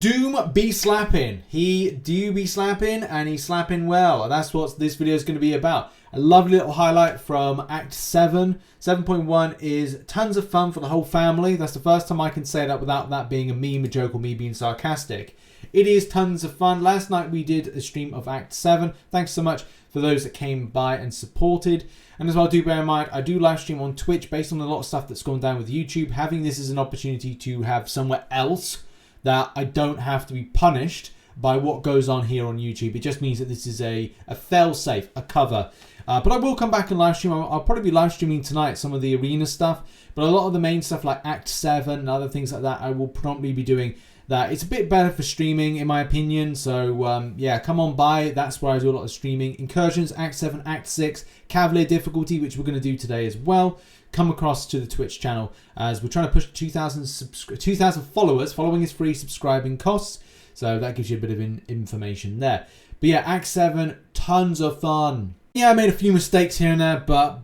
Doom be slapping. He do be slapping, and he's slapping well. That's what this video is going to be about. A lovely little highlight from Act 7. 7.1 is tons of fun for the whole family. That's the first time I can say that without that being a meme, a joke, or me being sarcastic. It is tons of fun. Last night we did a stream of Act 7. Thanks so much for those that came by and supported. And as well, do bear in mind, I do live stream on Twitch based on a lot of stuff that's gone down with YouTube. Having this as an opportunity to have somewhere else that I don't have to be punished by what goes on here on YouTube. It just means that this is a fail-safe, a cover. But I will come back and live stream. I'll probably be live streaming tonight some of the arena stuff. But a lot of the main stuff like Act 7 and other things like that, I will promptly be doing that. It's a bit better for streaming in my opinion. So yeah, come on by. That's where I do a lot of streaming. Incursions, Act 7, Act 6, Cavalier difficulty, which we're going to do today as well. Come across to the Twitch channel as we're trying to push 2,000 followers. Following is free, subscribing costs. So that gives you a bit of information there. But yeah, Act 7, tons of fun. Yeah, I made a few mistakes here and there, but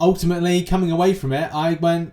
ultimately coming away from it, I went,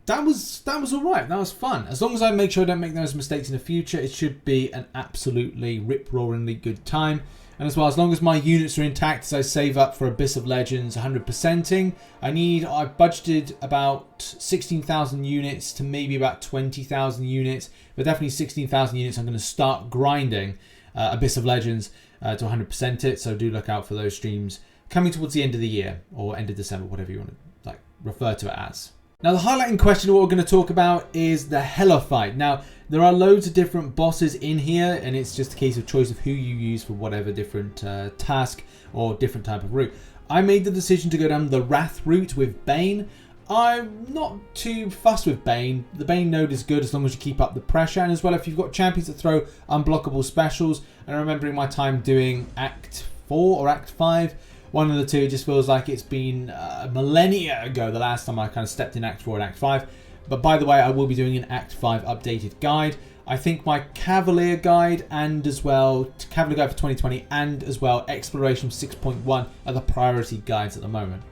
that was all right. That was fun. As long as I make sure I don't make those mistakes in the future, it should be an absolutely rip-roaringly good time. And as well, as long as my units are intact, as I save up for Abyss of Legends 100%ing, I've budgeted about 16,000 units to maybe about 20,000 units, but definitely 16,000 units I'm going to start grinding Abyss of Legends to 100% it, so do look out for those streams coming towards the end of the year, or end of December, whatever you want to refer to it as. Now the highlight in question, what we're going to talk about is the Hela fight. Now there are loads of different bosses in here, and it's just a case of choice of who you use for whatever different task or different type of route. I made the decision to go down the Wrath route with Bane. I'm not too fussed with Bane. The Bane node is good as long as you keep up the pressure, and as well if you've got champions that throw unblockable specials. And remembering my time doing Act 4 or Act 5, one of the two, it just feels like it's been millennia ago the last time I kind of stepped in Act 4 and Act 5. But by the way, I will be doing an Act 5 updated guide. I think my Cavalier guide and as well, Cavalier guide for 2020 and as well Exploration 6.1 are the priority guides at the moment.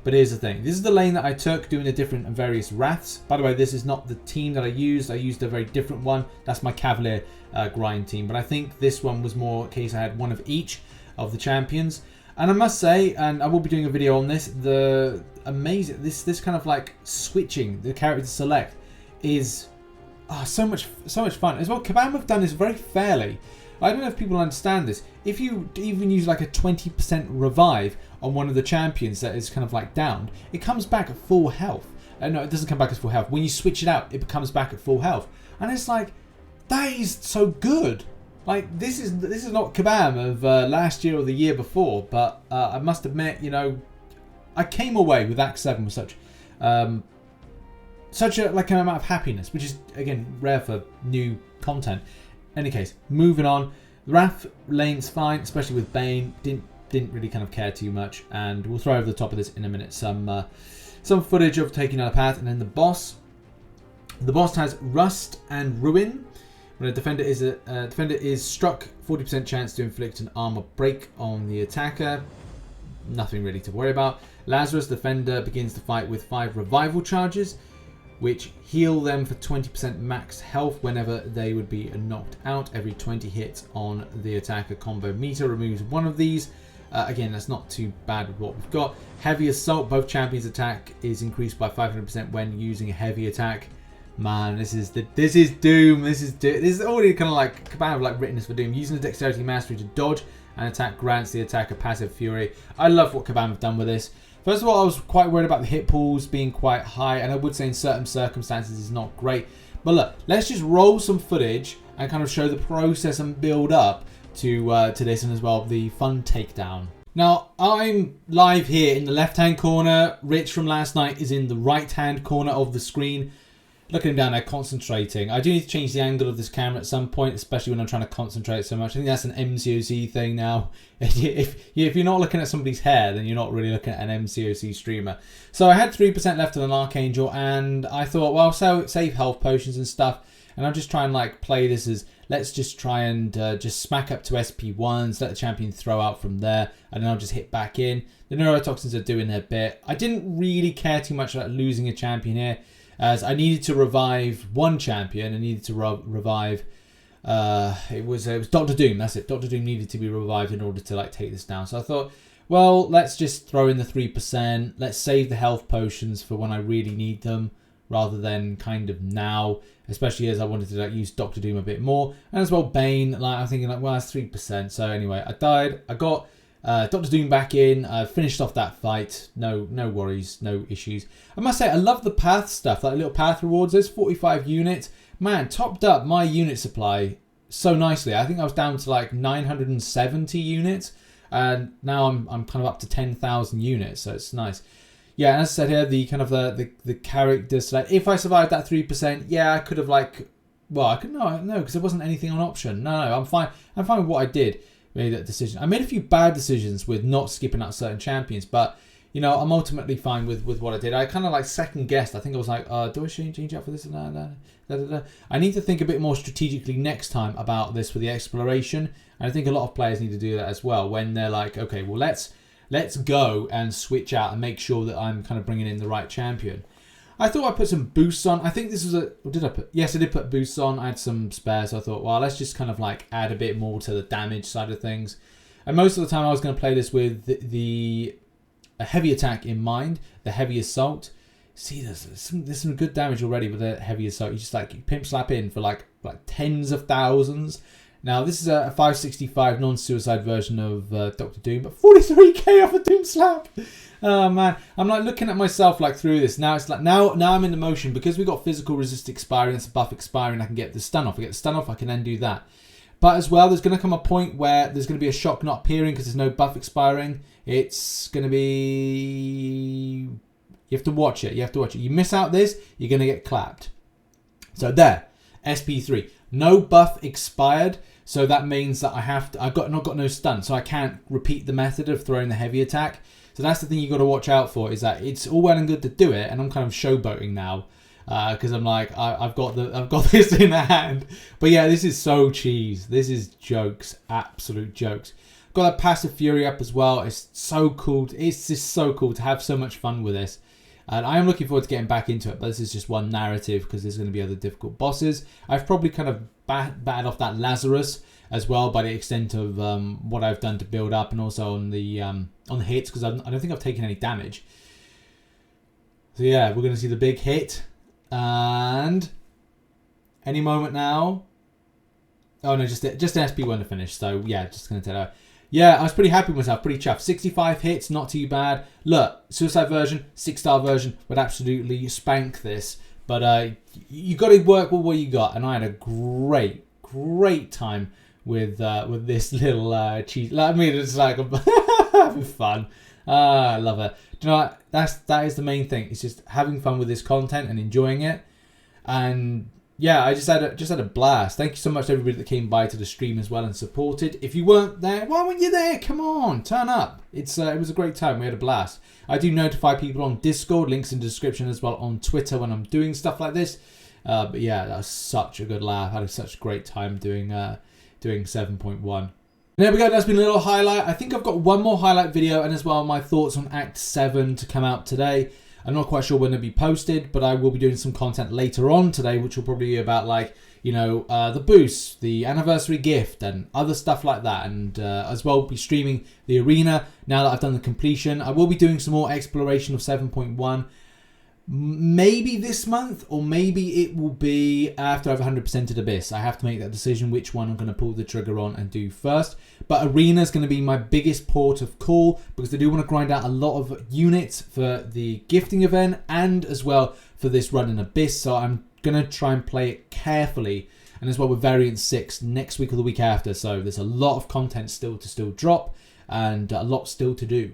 But here's the thing. This is the lane that I took doing the different and various Wraths. By the way, this is not the team that I used. I used a very different one. That's my Cavalier grind team. But I think this one was more a case I had one of each of the champions. And I must say, and I will be doing a video on this, the amazing, this kind of like switching the character to select is so much fun. As well, Kabam have done this very fairly. I don't know if people understand this. If you even use like a 20% revive on one of the champions that is kind of like downed, it comes back at full health. No, it doesn't come back at full health. When you switch it out, it comes back at full health. And it's like, that is so good. Like, this is not Kabam of last year or the year before, but I must admit, you know, I came away with Act 7 with such an amount of happiness, which is, again, rare for new content. In any case, moving on. The Wrath lane's fine, especially with Bane. Didn't really kind of care too much, and we'll throw over the top of this in a minute some footage of taking out a path, and then the boss. The boss has Rust and Ruin. When a defender is struck, 40% chance to inflict an armor break on the attacker. Nothing really to worry about. Lazarus, defender, begins the fight with 5 revival charges, which heal them for 20% max health whenever they would be knocked out. Every 20 hits on the attacker combo meter removes one of these. Again, that's not too bad with what we've got. Heavy assault, both champions' attack is increased by 500% when using a heavy attack. Man, this is Doom. This is already kind of like Kabam like written this for Doom. Using the dexterity mastery to dodge and attack grants the attacker passive fury. I love what Kabam have done with this. First of all, I was quite worried about the hit pools being quite high, and I would say in certain circumstances it's not great. But look, let's just roll some footage and kind of show the process and build up to this, and as well the fun takedown. Now, I'm live here in the left-hand corner. Rich from last night is in the right-hand corner of the screen. Look at him down there concentrating. I do need to change the angle of this camera at some point, especially when I'm trying to concentrate so much. I think that's an MCOC thing now. If you're not looking at somebody's hair, then you're not really looking at an MCOC streamer. So I had 3% left of an Archangel, and I thought, well, save health potions and stuff. And I'll just try and like play this as, let's just try and just smack up to SP1s, let the champion throw out from there, and then I'll just hit back in. The neurotoxins are doing their bit. I didn't really care too much about losing a champion here, as I needed to revive one champion. I needed to revive It was Doctor Doom. That's it. Doctor Doom needed to be revived in order to like take this down. So I thought, well, let's just throw in the 3%. Let's save the health potions for when I really need them, rather than kind of now. Especially as I wanted to like use Doctor Doom a bit more, and as well Bane. Like I'm thinking like, well, that's 3%. So anyway, I died. I got Doctor Doom back in. I finished off that fight. No worries, no issues. I must say, I love the path stuff, like little path rewards. There's 45 units. Man, topped up my unit supply so nicely. I think I was down to like 970 units, and now I'm kind of up to 10,000 units. So it's nice. Yeah, and as I said here, the kind of the characters. Like, if I survived that 3%, yeah, I could have like, well, I could no, because there wasn't anything on option. No, I'm fine. I'm fine with what I did. Made that decision. I made a few bad decisions with not skipping out certain champions, but you know, I'm ultimately fine with what I did. I kind of like second guessed. I think I was like, do I change up for this? I need to think a bit more strategically next time about this for the exploration, and I think a lot of players need to do that as well when they're like, okay, well let's go and switch out and make sure that I'm kind of bringing in the right champion. I thought I put some boosts on. I think this was did I put? Yes, I did put boosts on. I had some spares. So I thought, well, let's just kind of like add a bit more to the damage side of things. And most of the time I was going to play this with a heavy attack in mind, the heavy assault. See, there's some good damage already with the heavy assault. You just like pimp slap in for like tens of thousands. Now, this is a 565 non-suicide version of Doctor Doom, but 43k off a Doom Slap. Oh, man. I'm like looking at myself like through this. Now it's like, now I'm in the motion. Because we got physical resist expiring, it's a buff expiring, I can get the stun off. I get the stun off, I can then do that. But as well, there's going to come a point where there's going to be a shock not appearing because there's no buff expiring. It's going to be... You have to watch it. You miss out this, you're going to get clapped. So there, SP3. No buff expired, so that means that I've got no stun, so I can't repeat the method of throwing the heavy attack. So that's the thing you got to watch out for, is that it's all well and good to do it, and I'm kind of showboating now because I'm like I've got this in the hand. But yeah, this is so cheese. This is jokes, absolute jokes. Got that passive fury up as well. It's so cool. It's just so cool to have so much fun with this. And I am looking forward to getting back into it, but this is just one narrative because there's going to be other difficult bosses. I've probably kind of batted off that Lazarus as well by the extent of what I've done to build up, and also on the hits, because I don't think I've taken any damage. So yeah, we're going to see the big hit, and any moment now. Oh no, just an SP1 to finish. So yeah, just going to tell her. Yeah, I was pretty happy with myself, pretty chuffed. 65 hits, not too bad. Look, Suicide version, 6-star version, would absolutely spank this. But you got to work with what you got. And I had a great time with this little cheese. I mean, it's like having fun. I love it. Do you know what? That is the main thing. It's just having fun with this content and enjoying it. And yeah, I just had a blast. Thank you so much to everybody that came by to the stream as well and supported. If you weren't there, why weren't you there? Come on, turn up. It was a great time. We had a blast. I do notify people on Discord, links in the description, as well on Twitter when I'm doing stuff like this. But yeah, that was such a good laugh. I had such a great time doing 7.1. There we go, that's been a little highlight. I think I've got one more highlight video, and as well my thoughts on Act 7 to come out today. I'm not quite sure when it'll be posted, but I will be doing some content later on today, which will probably be about, like, you know, the boosts, the anniversary gift, and other stuff like that. And as well, be streaming the arena now that I've done the completion. I will be doing some more exploration of 7.1. Maybe this month, or maybe it will be after I've 100%ed Abyss. I have to make that decision which one I'm going to pull the trigger on and do first. But Arena is going to be my biggest port of call, because I do want to grind out a lot of units for the gifting event and as well for this run in Abyss. So I'm going to try and play it carefully, and as well with Variant 6 next week or the week after. So there's a lot of content still to drop and a lot still to do.